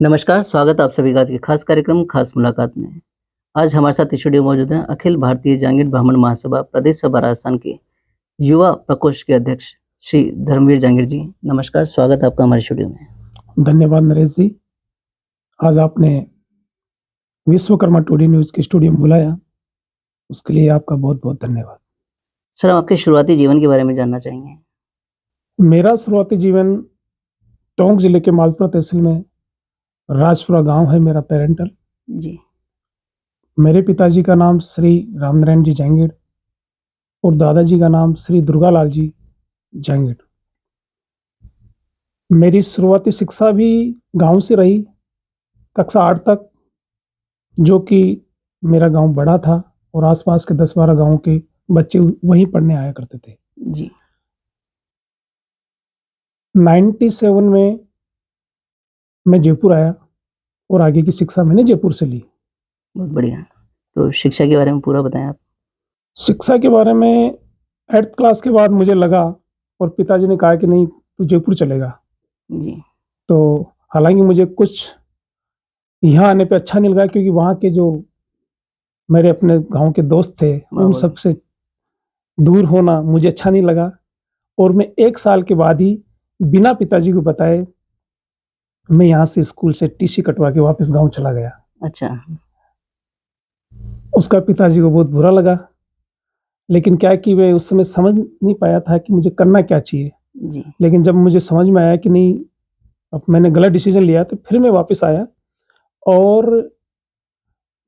नमस्कार, स्वागत है आप सभी का आज के खास कार्यक्रम खास मुलाकात में। आज हमारे साथ स्टूडियो मौजूद हैं अखिल भारतीय जांगीर ब्राह्मण महासभा प्रदेश सभा राजस्थान के युवा प्रकोष्ठ के अध्यक्ष श्री धर्मवीर जांगीर जी। नमस्कार, स्वागत है आपका हमारे स्टूडियो में। धन्यवाद नरेश जी। आज आपने विश्वकर्मा टुडे न्यूज़ के स्टूडियो में बुलाया, उसके लिए आपका बहुत-बहुत धन्यवाद। सर, हम आपके शुरुआती जीवन के बारे में जानना चाहेंगे। मेरा शुरुआती जीवन टोंक जिले के मालपुरा तहसील में राजपुरा गांव है मेरा पेरेंटल। जी। मेरे पिताजी का नाम श्री रामनारायण जी जांगीर और दादाजी का नाम श्री दुर्गालाल जी जांगीर। मेरी शुरुआती शिक्षा भी गांव से रही, कक्षा 8 तक, जो कि मेरा गांव बड़ा था और आसपास के 10-12 गांवों के बच्चे वहीं पढ़ने आया करते थे। जी। 97 में मैं जयपुर आया और आगे की शिक्षा मैंने जयपुर से ली। बहुत बढ़िया। तो शिक्षा के बारे में पूरा बताएं आप। शिक्षा के बारे में 8th क्लास के बाद मुझे लगा और पिताजी ने कहा कि नहीं, तू जयपुर चलेगा। जी। तो हालांकि मुझे कुछ यहाँ आने पे अच्छा नहीं लगा, क्योंकि वहाँ के जो मेरे अपने गांव के दोस्त थे उन सबसे दूर होना मुझे अच्छा नहीं लगा और मैं 1 साल के बाद ही बिना पिताजी को बताए मैं यहाँ से स्कूल से टीसी कटवा के वापस गांव चला गया। अच्छा। उसका पिताजी को बहुत बुरा लगा, लेकिन क्या कि मैं उस समय समझ नहीं पाया था कि मुझे करना क्या चाहिए। जी। लेकिन जब मुझे समझ में आया कि नहीं, अब मैंने गलत डिसीजन लिया, तो फिर मैं वापस आया और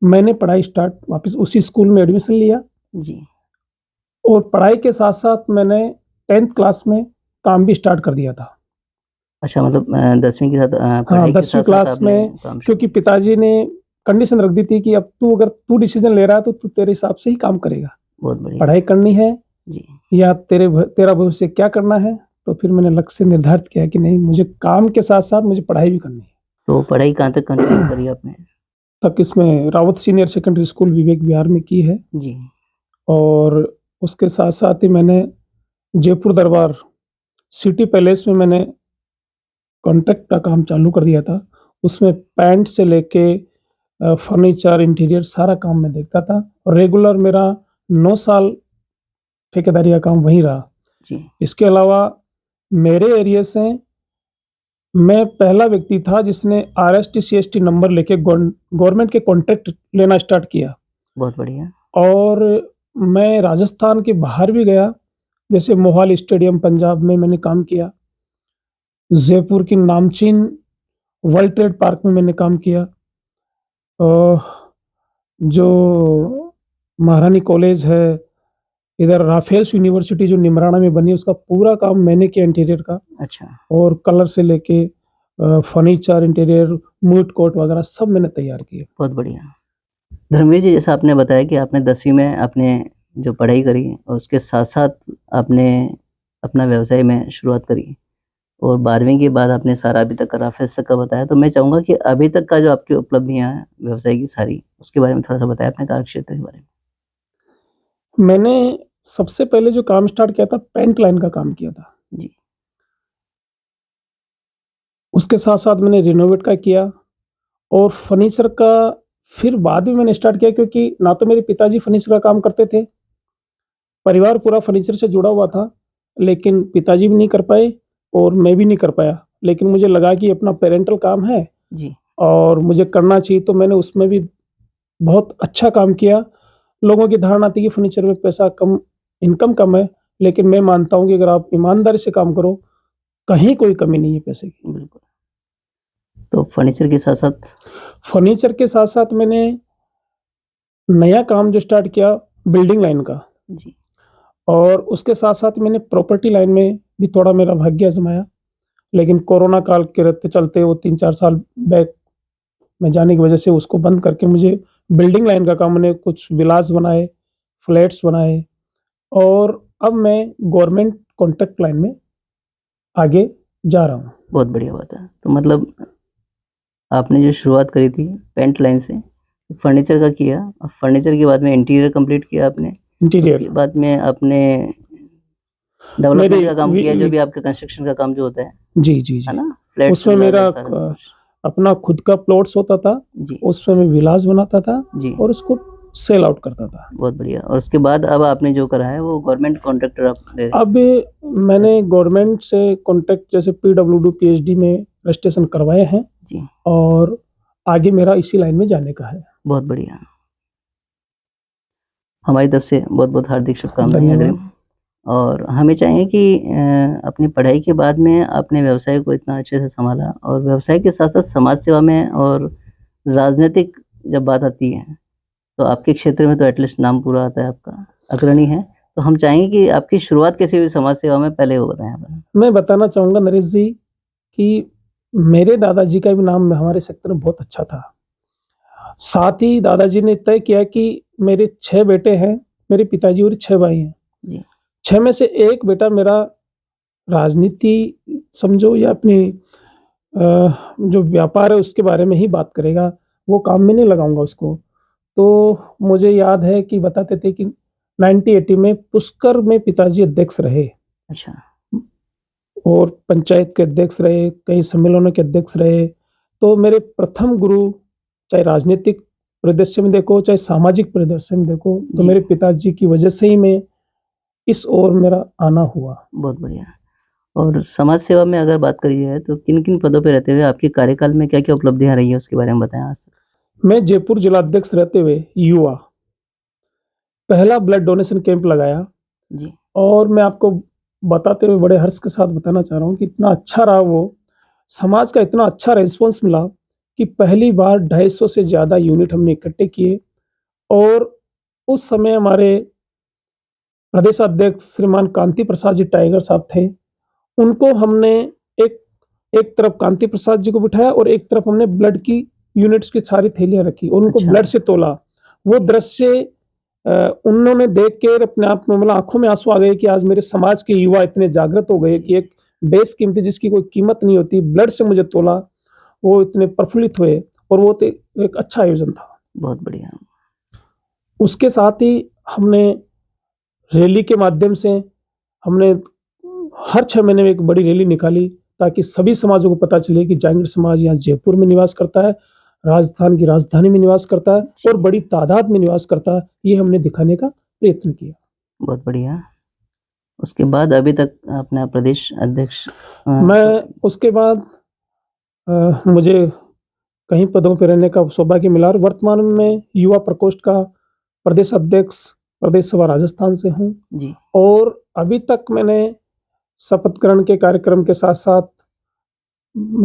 मैंने पढ़ाई स्टार्ट वापस उसी स्कूल में एडमिशन लिया। जी। और पढ़ाई के साथ-साथ मैंने 10th क्लास में काम भी स्टार्ट कर दिया था। अच्छा, मतलब 10वीं के साथ हाँ, पढ़ाई के 10वीं साथ-साथ क्लास आपने में, काम शुरू क्योंकि पिताजी ने कंडीशन रख दी थी कि अब अगर तू डिसीजन ले रहा है तो तू तेरे हिसाब से ही काम करेगा। बहुत बढ़िया। पढ़ाई करनी है जी। या तेरा भविष्य क्या करना है। तो फिर मैंने लक्ष्य निर्धारित किया कि नहीं, मुझे काम के साथ-साथ मुझे पढ़ाई भी करनी है। तो पढ़ाई कहाँ तक कंटिन्यू करी आपने? तक इसमें Rawat senior secondary school Vivek Vihar में की है जी। और उसके साथ-साथ ही मैंने जयपुर दरबार सिटी पैलेस में मैंने कॉन्ट्रैक्ट का काम चालू कर दिया था। उसमें पेंट से लेके फर्नीचर, इंटीरियर सारा काम मैं देखता था और रेगुलर मेरा 9 साल ठेकेदारी का काम वहीं रहा। जी। इसके अलावा मेरे एरिया से मैं पहला व्यक्ति था जिसने आरएसटी सीएसटी नंबर लेके गवर्नमेंट के कॉन्ट्रैक्ट लेना स्टार्ट किया। बहुत बढ़िया। और मैं राजस्थान के बाहर भी गया, जैसे मोहाली स्टेडियम पंजाब में मैंने काम किया। जयपुर की नामचीन वर्ल्ड ट्रेड पार्क में मैंने काम किया। जो महारानी कॉलेज है, इधर राफेल्स यूनिवर्सिटी जो निमराना में बनी, उसका पूरा काम मैंने किया इंटीरियर का। अच्छा। और कलर से लेके फर्नीचर, इंटीरियर, मूड कोर्ट वगैरह सब मैंने तैयार किए। बहुत बढ़िया। धर्मवीर जी, जैसा आपने बताया कि आपने 10वीं में आपने जो पढ़ाई करी और उसके साथ-साथ आपने अपना व्यवसाय में शुरुआत करी और 12वीं के बाद आपने सारा अभी तक का राफेल्स तक का बताया। तो मैं चाहूँगा कि अभी तक का जो आपकी उपलब्धियाँ हैं व्यवसाय की सारी, उसके बारे में थोड़ा-सा बताएँ अपने कार्यक्षेत्र के बारे में? मैंने सबसे पहले जो काम स्टार्ट किया था, पेंट लाइन का काम किया था। जी। उसके साथ-साथ मैंने रिनोवेट का किया और फर्नीचर का फिर बाद में मैंने स्टार्ट किया, क्योंकि ना तो मेरे पिताजी फर्नीचर का काम करते थे, परिवार पूरा फर्नीचर से जुड़ा हुआ था, लेकिन पिताजी भी नहीं कर पाए और मैं भी नहीं कर पाया। लेकिन मुझे लगा कि अपना पेरेंटल काम है जी। और मुझे करना चाहिए, तो मैंने उसमें भी बहुत अच्छा काम किया। लोगों की धारणा थी कि फर्नीचर में पैसा कम, इनकम कम है, लेकिन मैं मानता हूँ कि अगर आप ईमानदारी से काम करो, कहीं कोई कमी नहीं है पैसे की। बिल्कुल। तो फर्नीचर के साथ-साथ फर्नीचर के साथ-साथ मैंने नया काम जो स्टार्ट किया बिल्डिंग लाइन का, जी। और उसके साथ-साथ मैंने प्रॉपर्टी लाइन में भी थोड़ा मेरा भाग्य आज़माया। लेकिन कोरोना काल के रहते चलते वो 3-4 साल बैक में जाने की वजह से उसको बंद करके मुझे बिल्डिंग लाइन का काम, मैंने कुछ विलास बनाए, फ्लैट्स बनाए और अब मैं गवर्नमेंट कॉन्ट्रैक्ट लाइन में आगे जा रहा हूँ। बहुत बढ़िया बात है। तो मतलब आपने जो शुरुआत करी थी पेंट लाइन से, फर्नीचर का किया और फर्नीचर के बाद में इंटीरियर कंप्लीट किया आपने। इंटीरियर उसके बाद में आपने डेवलपमेंट मेरी का काम वी किया, जो वी भी आपके कंस्ट्रक्शन का काम जो होता है जी, जी, जी। ना? फ्लैट्स उसमें वगैरह मेरा सारा कुछ। अपना खुद का प्लॉट्स होता था, जी, उसपे मैं विलास बनाता था जी। और उसको सेल आउट करता था। बहुत बढ़िया और उसके बाद अब आपने जो करा है वो गवर्नमेंट कॉन्ट्रैक्टर आप ले रहे हैं। अब मैंने गवर्नमेंट से कॉन्टैक्ट जैसे पीडब्ल्यूडी, पीएचडी में रजिस्ट्रेशन करवाए हैं जी, और आगे मेरा इसी लाइन में जाने का है। बहुत बढ़िया। हमारी तरफ से बहुत-बहुत हार्दिक शुभकामनाएँ धन्यवाद। अग्रिम और हमें चाहिए कि अपनी पढ़ाई के बाद में आपने व्यवसाय को इतना अच्छे से सँभाला और व्यवसाय के साथ-साथ समाज सेवा में और राजनीतिक जब बात आती है, तो आपके क्षेत्र में तो एटलीस्ट नाम पूरा आता है आपका, अग्रणी है। तो हम चाहेंगे कि आपकी शुरुआत कैसे हुई समाज सेवा में, पहले वो बताएँ हमें? मैं बताना चाहूँगा नरेश जी कि मेरे दादाजी का भी नाम हमारे सेक्टर में बहुत अच्छा था। साथ ही दादाजी ने तय किया कि मेरे 6 बेटे हैं, मेरे पिताजी और 6 भाई हैं। जी, 6 में से 1 बेटा मेरा राजनीति समझो या अपनी जो व्यापार है उसके बारे में ही बात करेगा, वो काम में नहीं लगाऊँगा उसको। तो मुझे याद है कि बताते थे कि 90-80 में पुष्कर में पिताजी अध्यक्ष रहे अच्छा, और पंचायत के अध्यक्ष रहे, कई सम्मेलनों के अध्यक्ष रहे। तो मेरे प्रथम गुरु चाहे राजनीतिक परिदृश्य में देखो, चाहे सामाजिक परिदृश्य में देखो, तो जी, मेरे पिताजी की वजह से ही मैं इस ओर मेरा आना हुआ। बहुत बढ़िया। और समाज सेवा में अगर बात करी जाए तो किन-किन पदों पे रहते हुए आपके कार्यकाल में क्या-क्या उपलब्धियाँ रही हैं उसके बारे में बताएँ आज तक? मैं जयपुर जिलाध्यक्ष रहते हुए युवा पहला ब्लड डोनेशन कैंप लगाया जी, और मैं आपको बताते हुए बड़े हर्ष के साथ बताना चाह रहा हूँ कि इतना अच्छा रहा वो, समाज का इतना अच्छा रिस्पॉन्स मिला कि पहली बार 250 से ज़्यादा यूनिट हमने इकट्ठे किए और उस समय हमारे प्रदेश अध्यक्ष श्रीमान कांति प्रसाद जी टाइगर साहब थे। उनको हमने एक एक तरफ कांति प्रसाद जी को बिठाया और एक तरफ हमने ब्लड की यूनिट्स की सारी थैलियाँ रखी और उनको अच्छा, ब्लड से तोला। वो दृश्य उन्होंने देख के अपने आप में मतलब आँखों में आँसू आ गए कि आज मेरे समाज के युवा इतने जागृत हो गए कि एक बेशकीमती जिसकी कोई कीमत नहीं होती, ब्लड से मुझे तोला, वो इतने प्रफुल्लित हुए और वो तो एक अच्छा आयोजन था। बहुत बढ़िया। उसके साथ ही हमने रैली के माध्यम से हमने हर 6 महीने में एक बड़ी रैली निकाली ताकि सभी समाजों को पता चले कि जांगीर समाज यहाँ जयपुर में निवास करता है, राजस्थान की राजधानी में निवास करता है जी, और बड़ी तादाद में निवास करता है। ये हमने दिखाने का प्रयत्न किया। बहुत बढ़िया। उसके बाद अभी तक अपना प्रदेश अध्यक्ष मैं उसके बाद मुझे कई पदों पे रहने का सौभाग्य मिला और वर्तमान में मैं युवा प्रकोष्ठ का प्रदेश अध्यक्ष प्रदेश सभा राजस्थान से हूँ जी, और अभी तक मैंने शपथ ग्रहण के कार्यक्रम के साथ-साथ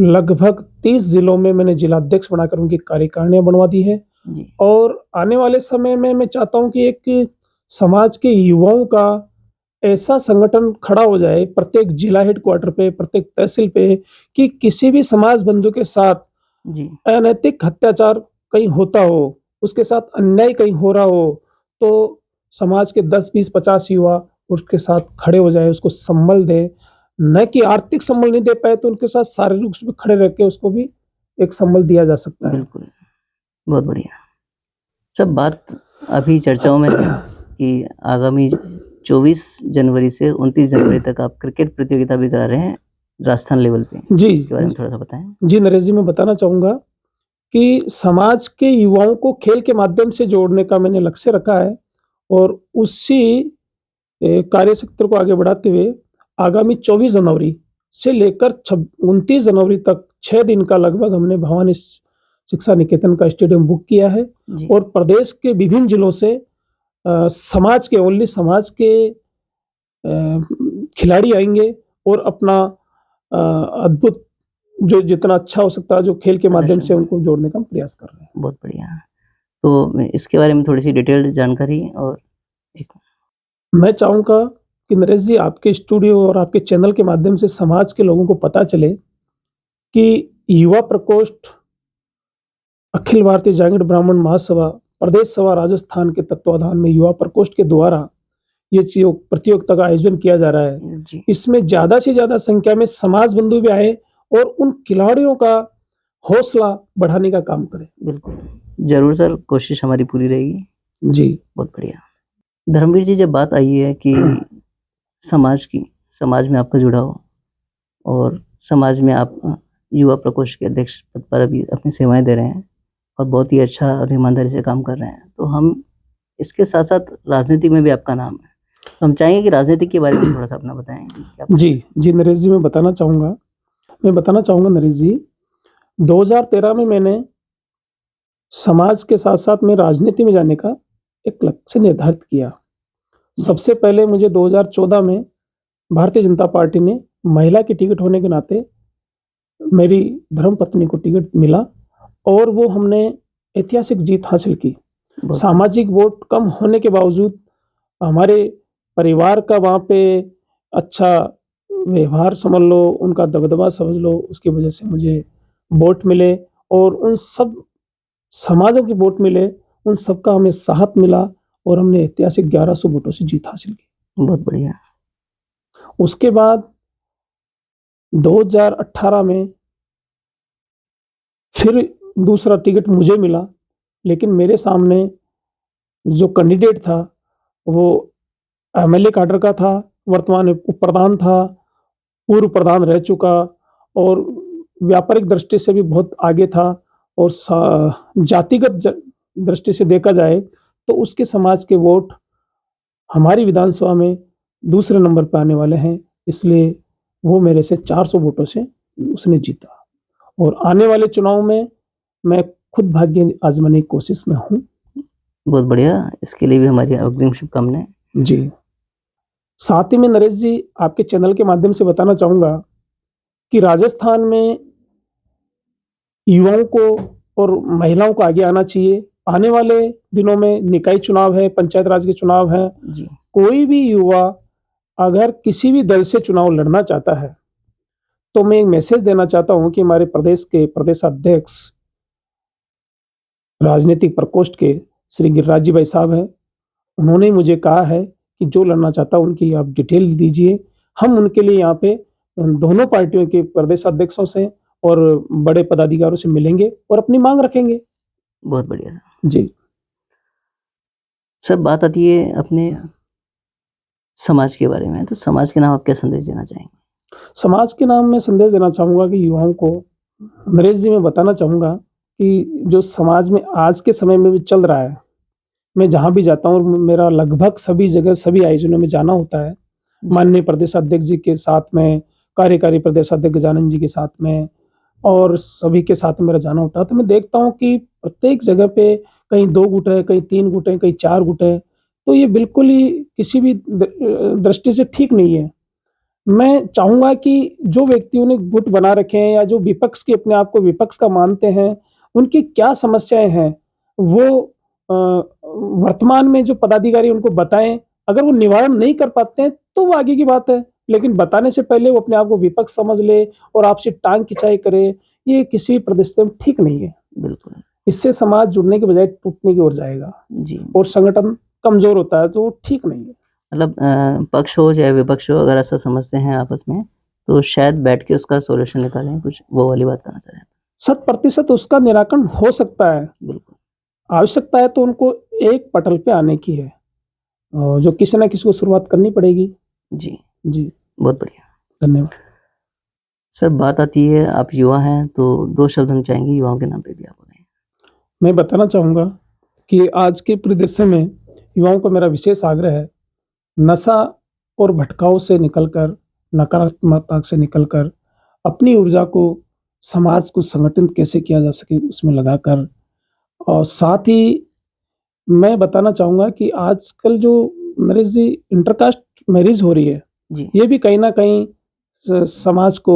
लगभग 30 जिलों में मैंने जिलाध्यक्ष बनाकर उनकी कार्यकारिणियाँ बनवा दी है जी, और आने वाले समय में मैं चाहता हूँ कि एक समाज के युवाओं का ऐसा संगठन खड़ा हो जाए प्रत्येक जिला हेडक्वार्टर पे, प्रत्येक तहसील पे कि किसी भी समाज बंधु के साथ जी, अनैतिक अत्याचार कहीं होता हो, उसके साथ अन्याय कहीं हो रहा हो, तो समाज के 10, 20, 50 युवा उसके साथ खड़े हो जाएँ, उसको संबल दें। न कि आर्थिक संबल नहीं दे पाए तो उनके साथ शारीरिक रूप से खड़े रह के उसको भी एक संबल दिया जा सकता है। बिल्कुल, बहुत बढ़िया। सब बात अभी चर्चाओं में है कि आगामी 24 जनवरी से 29 जनवरी तक आप क्रिकेट प्रतियोगिता भी करा रहे हैं, राजस्थान लेवल पे। जी, इसके बारे में थोड़ा-सा बताएँ? जी नरेश जी, मैं बताना चाहूँगा कि समाज के युवाओं को खेल के माध्यम से जोड़ने का मैंने लक्ष्य रखा है और उसी कार्यक्षेत्र को आगे बढ़ाते हुए आगामी 24 जनवरी से लेकर 29 जनवरी तक 6 दिन का लगभग हमने भवानी शिक्षा निकेतन का स्टेडियम बुक किया है जी, और प्रदेश के विभिन्न जिलों से समाज के ओनली समाज के खिलाड़ी आएँगे और अपना अद्भुत जो जितना अच्छा हो सकता है, जो खेल के माध्यम प्रदर्शन से करें, उनको जोड़ने का हम प्रयास कर रहे हैं। बहुत बढ़िया। तो मैं इसके बारे में थोड़ी-सी डिटेल्ड जानकारी और एक मैं चाहूँगा कि नरेश जी आपके स्टूडियो और आपके चैनल के माध्यम से समाज के लोगों को पता चले कि युवा प्रकोष्ठ अखिल भारतीय जागीर ब्राह्मण महासभा प्रदेश सभा राजस्थान के तत्वाधान में युवा प्रकोष्ठ के द्वारा ये जो प्रतियोगिता का आयोजन किया जा रहा है, जी, इसमें ज़्यादा से ज़्यादा संख्या में समाज बंधु भी आए और उन खिलाड़ियों का हौसला बढ़ाने का काम करें। बिल्कुल। ज़रूर सर, कोशिश हमारी पूरी रहेगी। जी। बहुत बढ़िया। धर्मवीर जी, जब बात आई है कि समाज की, समाज में आपका जुड़ाव और समाज में आप युवा प्रकोष्ठ के अध्यक्ष पद पर अभी अपनी सेवाएँ दे रहे हैं और बहुत ही अच्छा और ईमानदारी से काम कर रहे हैं। तो हम इसके साथ-साथ राजनीति में भी आपका नाम है। तो हम चाहेंगे कि राजनीति के बारे में थोड़ा-सा अपना बताएँ कि क्या जी, नरेश जी मैं बताना चाहूँगा नरेश जी, 2013 में मैंने समाज के साथ-साथ में राजनीति में जाने का एक लक्ष्य निर्धारित किया। सबसे पहले मुझे 2014 में भारतीय जनता पार्टी ने महिला की टिकट होने के नाते मेरी धर्मपत्नी को टिकट मिला और वो हमने ऐतिहासिक जीत हासिल की। बहुत सामाजिक वोट कम होने के बावजूद हमारे परिवार का वहाँ पे अच्छा व्यवहार समझ लो, उनका दबदबा समझ लो, उसकी वजह से मुझे वोट मिले और उन सब समाजों के वोट मिले, उन सबका हमें साथ मिला और हमने ऐतिहासिक 1100 वोटों से जीत हासिल की। बहुत बढ़िया। उसके बाद 2018 में फिर दूसरा टिकट मुझे मिला, लेकिन मेरे सामने जो कैंडिडेट था, वो एमएलए कैडर का था, वर्तमान में उप प्रधान था, पूर्व प्रधान रह चुका और व्यापारिक दृष्टि से भी बहुत आगे था और जातिगत दृष्टि से देखा जाए तो उसके समाज के वोट हमारी विधानसभा में दूसरे नंबर पे आने वाले हैं, इसलिए वो मेरे से 400 वोटों से उसने जीता और आने वाले चुनाव में मैं खुद भाग्य आज़माने की कोशिश में हूँ। बहुत बढ़िया, इसके लिए भी हमारी अग्रिम शुभकामनाएँ। जी। साथ ही में नरेश जी आपके चैनल के माध्यम से बताना चाहूँगा कि राजस्थान में युवाओं को और महिलाओं को आगे आना चाहिए। आने वाले दिनों में निकाय चुनाव है, पंचायत राज के चुनाव हैं। जी, कोई भी युवा अगर किसी भी दल से चुनाव लड़ना चाहता है, तो मैं एक मैसेज देना चाहता हूँ कि हमारे प्रदेश के प्रदेशाध्यक्ष राजनीतिक प्रकोष्ठ के श्री गिरिराज जी भाई साहब हैं। उन्होंने मुझे कहा है कि जो लड़ना चाहता है उनकी आप डिटेल दीजिए। हम उनके लिए यहाँ पे दोनों पार्टियों के प्रदेशाध्यक्षों से और बड़े पदाधिकारियों से मिलेंगे और अपनी माँग रखेंगे। बहुत बढ़िया। जी। सर बात आती है अपने समाज के बारे में, तो समाज के नाम आप क्या संदेश देना चाहेंगे? समाज के नाम में संदेश देना चाहूँगा कि युवाओं को नरेश जी मैं बताना चाहूँगा कि जो समाज में आज के समय में भी चल रहा है, मैं जहाँ भी जाता हूँ और मेरा लगभग सभी जगह सभी आयोजनों में जाना होता है। माननीय प्रदेशाध्यक्ष जी के साथ में, कार्यकारी प्रदेशाध्यक्ष गजानन जी के साथ में और सभी के साथ मेरा जाना होता है। तो मैं देखता हूँ कि प्रत्येक जगह पे कहीं 2 गुट है, कहीं 3 गुट है, कहीं 4 गुट है। तो ये बिल्कुल ही किसी भी दृष्टि से ठीक नहीं है। मैं चाहूँगा कि जो व्यक्तियों ने गुट बना रखे हैं या जो विपक्ष के अपने आप को विपक्ष का मानते हैं, उनकी क्या समस्याएँ हैं, वो वर्तमान में जो पदाधिकारी उनको बताएँ। अगर वो निवारण नहीं कर पाते हैं, तो वो आगे की बात है। लेकिन बताने से पहले वो अपने आप को विपक्ष समझ ले और आपसे टाँग खिंचाई करे, ये किसी भी परिस्थिति में ठीक नहीं है। बिल्कुल। इससे समाज जुड़ने के बजाय टूटने की ओर जाएगा जी, और संगठन कमज़ोर होता है, तो वो ठीक नहीं है। मतलब पक्ष हो चाहे विपक्ष हो, अगर ऐसा समझते हैं आपस में, तो शायद बैठ के उसका सॉल्यूशन निकालें, कुछ वो वाली बात करना चाह रहे हैं। 100% उसका निराकरण हो सकता है। बिल्कुल, आवश्यकता है तो उनको एक पटल पे आने की है, जो किसी न किसी को शुरुआत करनी पड़ेगी। जी, जी, बहुत बढ़िया। धन्यवाद। सर बात आती है आप युवा हैं, तो 2 शब्द हम चाहेंगे युवाओं के नाम पे भी आप बताएँ। मैं बताना चाहूँगा कि आज के परिदृश्य में युवाओं को मेरा विशेष आग्रह है, नशा और भटकाव से निकलकर, नकारात्मकता से निकलकर अपनी ऊर्जा को समाज को संगठित कैसे किया जा सके उसमें लगाकर और साथ ही मैं बताना चाहूँगा कि आजकल जो नरेश जी इंटरकास्ट मैरिज हो रही है, जी, ये भी कहीं न कहीं समाज को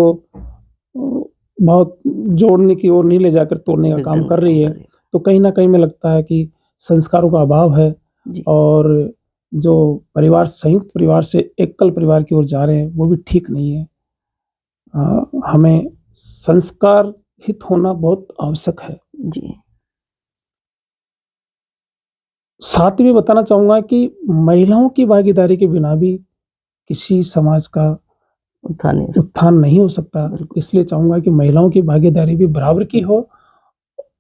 बहुत जोड़ने की ओर नहीं ले जाकर तोड़ने का काम बिगड़ने कर का काम रही कर है। रही है। तो कहीं न कहीं मुझे लगता है कि संस्कारों का अभाव है जी, और जो परिवार संयुक्त परिवार से एकल परिवार की ओर जा रहे हैं, वो भी ठीक नहीं है। हमें संस्कार हित होना बहुत आवश्यक है। जी, साथ ही मैं बताना चाहूँगा कि महिलाओं की भागीदारी के बिना भी किसी समाज का उत्थान नहीं हो सकता। उत्थान नहीं हो सकता। बिल्कुल, इसलिए चाहूँगा कि महिलाओं की भागीदारी भी बराबर की हो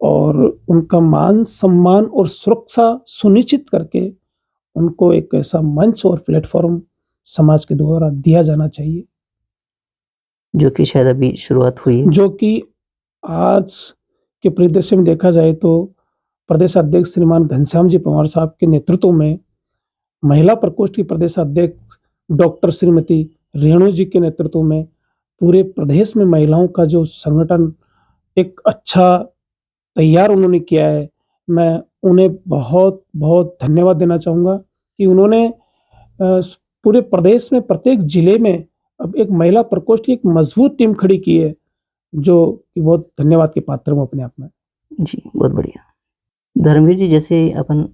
और उनका मान-सम्मान और सुरक्षा सुनिश्चित करके उनको एक ऐसा मंच और प्लेटफ़ॉर्म समाज के द्वारा दिया जाना चाहिए। जो कि शायद अभी शुरुआत हुई है। जो कि आज के परिदृश्य में देखा जाए तो प्रदेश अध्यक्ष श्रीमान घनश्याम जी पंवार साहब के नेतृत्व में महिला प्रकोष्ठ की प्रदेश अध्यक्ष डॉक्टर श्रीमती रेणु जी के नेतृत्व में पूरे प्रदेश में महिलाओं का जो संगठन एक अच्छा तैयार उन्होंने किया है। मैं उन्हें बहुत-बहुत धन्यवाद देना चाहूँगा कि उन्होंने पूरे प्रदेश में प्रत्येक जिले में अब एक महिला प्रकोष्ठ की एक मजबूत टीम खड़ी की है, जो कि बहुत धन्यवाद के पात्र हूँ अपने आप में। जी, बहुत बढ़िया। धर्मवीर जी, जैसे अपन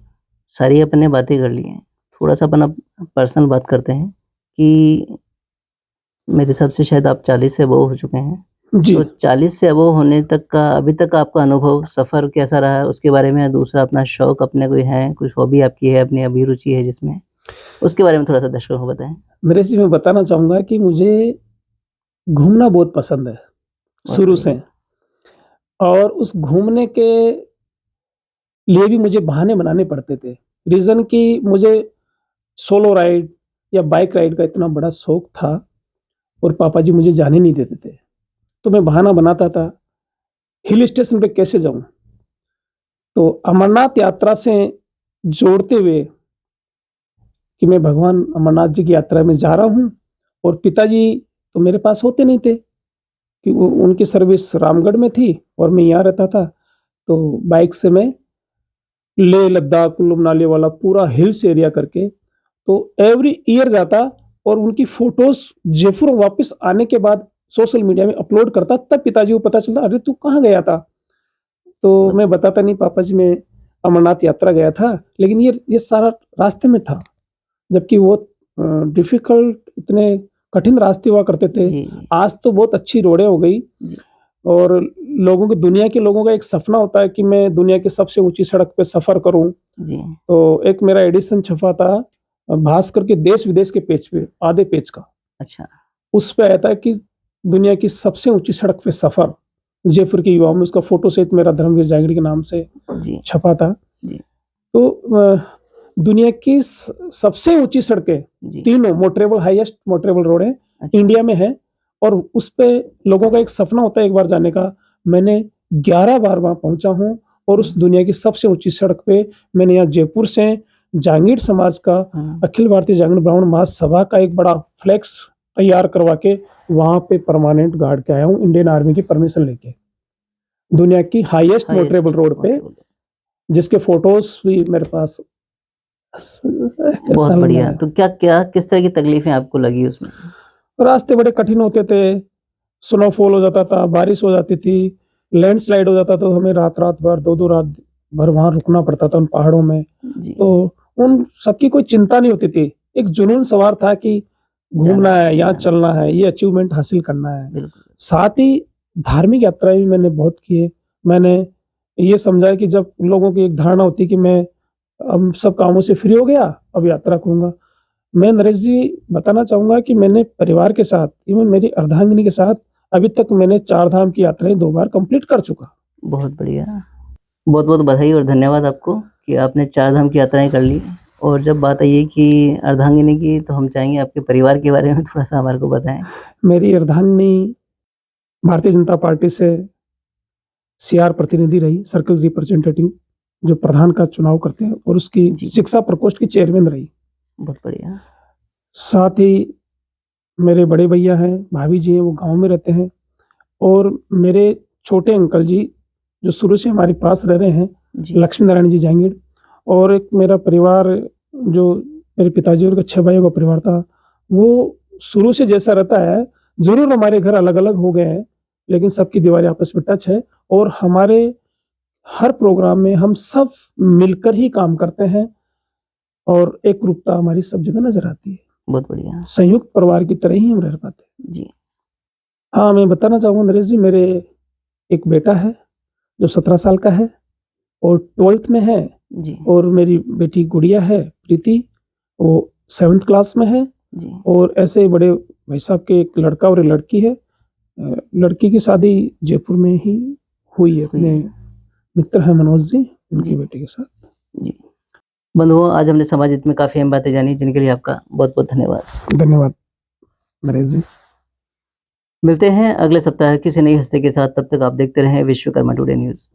सारी अपने बातें कर ली हैं, थोड़ा-सा अपन अब पर्सनल बात करते हैं कि मेरे हिसाब से शायद आप 40 से अबव हो चुके हैं। जी। तो 40 से अबव होने तक का अभी तक का आपका अनुभव, सफ़र कैसा रहा है? उसके बारे में, दूसरा अपना शौक अपने कोई है, कुछ हॉबी आपकी है, अपनी अभिरुचि है जिसमें, उसके बारे में थोड़ा-सा दर्शकों को बताएँ? नरेश जी, मैं बताना चाहूँगा कि मुझे घूमना बहुत पसंद है, बहुत शुरू बढ़िया। से। और उस घूमने के लिए भी मुझे बहाने बनाने पड़ते थे। रीज़न कि मुझे सोलो राइड या बाइक राइड का इतना बड़ा शौक था और पापा जी मुझे जाने नहीं देते थे। तो मैं बहाना बनाता था, हिल स्टेशन पे कैसे जाऊँ? तो अमरनाथ यात्रा से जोड़ते हुए कि मैं भगवान अमरनाथ जी की यात्रा में जा रहा हूँ और पिताजी तो मेरे पास होते नहीं थे कि वो उनकी सर्विस रामगढ़ में थी और मैं यहाँ रहता था। तो बाइक से मैं लेह, लद्दाख, कुल्लू मनाली वाला पूरा हिल्स एरिया करके तो एवरी ईयर जाता और उनकी फ़ोटोज़ जयपुर वापस आने के बाद सोशल मीडिया में अपलोड करता, तब पिताजी को पता चलता, "अरे! तू कहाँ गया था?" तो बहुत मैं बताता नहीं, "पापा जी, मैं अमरनाथ यात्रा गया था।" लेकिन ये सारा रास्ते में था, जबकि वो डिफ़िकल्ट इतने कठिन रास्ते हुआ करते थे। जी, जी। आज तो बहुत अच्छी रोडें हो गई जी, और दुनिया के लोगों का एक सपना होता है कि मैं दुनिया की सबसे ऊँची सड़क पे सफ़र करूँ। जी। तो एक मेरा एडिशन छपा था भास्कर के देश-विदेश के पेज पे, आधे पेज का। अच्छा। उस पे आया था कि दुनिया की सबसे ऊँची सड़क पे सफ़र, जयपुर के युवाओं में उसका फ़ोटो सहित मेरा धर्मवीर जांगड़ी के नाम से जी, छपा था। जी, तो दुनिया की सबसे ऊँची सड़कें जी। तीनों मोटरेबल हाईएस्ट मोटरेबल रोड है, अच्छा, इंडिया में है और उस पे लोगों का एक सपना होता है एक बार जाने का। मैंने 11 बार वहाँ पहुँचा हूँ और उस हुँ, दुनिया की सबसे ऊँची सड़क पे मैंने यहाँ जयपुर से जांगीड़ समाज का हुँ। अखिल भारतीय जांगीड़ ब्राह्मण महासभा का एक बड़ा फ्लेक्स तैयार करवा के वहाँ पे परमानेंट गाड़ के आया हूँ इंडियन आर्मी की परमिशन लेके। दुनिया की हाईएस्ट मोटरेबल हाईएस्ट रोड पे मोटिवेबल। जिसके फ़ोटोज़ भी मेरे पास बहुत सालों में बढ़िया। है। तो क्या किस तरह की तकलीफ़ें आपको लगी उसमें? रास्ते बड़े कठिन होते थे, स्नोफॉल हो जाता था, बारिश हो जाती थी, लैंडस्लाइड हो जाता तो हमें रात-रात भर 2-2 रात भर वहाँ रुकना पड़ता था उन पहाड़ों में। जी, तो उन सबकी कोई चिंता नहीं होती थी। एक जुनून सवार था कि जाना घूमना है, है, यहाँ जाना है। चलना है, ये अचीवमेंट हासिल करना है। बिल्कुल। साथ ही धार्मिक यात्राएँ भी मैंने बहुत की है। मैंने ये समझा है कि जब लोगों की एक धारणा होती है कि मैं अब सब कामों से फ्री हो गया, अब यात्रा करूँगा। मैं नरेश जी बताना चाहूँगा कि मैंने परिवार के साथ, इवन मेरी अर्धांगिनी के साथ अभी तक मैंने 4 धाम की यात्राएँ 2 बार कंप्लीट कर चुका। बहुत बढ़िया। बहुत-बहुत बधाई और धन्यवाद आपको कि आपने 4 धाम की यात्राएँ कर ली। और जब बात आई है कि अर्धांगिनी की, तो हम चाहेंगे आपके परिवार के बारे में थोड़ा-सा हमारे को बताएँ? मेरी अर्धांगिनी भारतीय जनता पार्टी से सीआर प्रतिनिधि रही, सर्कल रिप्रेजेंटेटिव, जो प्रधान का चुनाव करते हैं और उसकी जी, शिक्षा प्रकोष्ठ की चेयरमैन रही। बहुत बढ़िया। साथ ही मेरे बड़े भैया हैं, भाभी जी हैं, वो गाँव में रहते हैं और मेरे छोटे अंकल जी, जो शुरू से हमारे पास रह रहे हैं, जी, लक्ष्मी नारायण जी जांगीड़ और एक मेरा परिवार जो मेरे पिताजी और 6 भाइयों का परिवार था, वो शुरू से जैसा रहता है, ज़रूर हमारे घर अलग-अलग हो गए हैं, लेकिन सबकी दीवारें आपस में टच है और हमारे हर प्रोग्राम में हम सब मिलकर ही काम करते हैं और एकरूपता हमारी सब जगह नज़र आती है। बहुत बढ़िया। संयुक्त परिवार की तरह ही हम रह पाते हैं। जी, हाँ, मैं बताना चाहूँगा नरेश जी, मेरे एक बेटा है, जो 17 साल का है और 12th में है जी, और मेरी बेटी गुड़िया है प्रीति, वो 7th क्लास में है जी, और ऐसे ही बड़े भाई साहब के एक लड़का और एक लड़की है। लड़की की शादी जयपुर में ही हुई है, हुई अपने है। मित्र हैं मनोज जी, उनकी जी, बेटी के साथ। जी। बंधुओं, आज हमने समाज हित में काफ़ी अहम बातें जानी, जिनके लिए आपका बहुत-बहुत धन्यवाद। धन्यवाद नरेश जी। मिलते हैं अगले सप्ताह किसी नई हस्ती के साथ, तब तक आप देखते रहें विश्वकर्मा टुडे न्यूज़।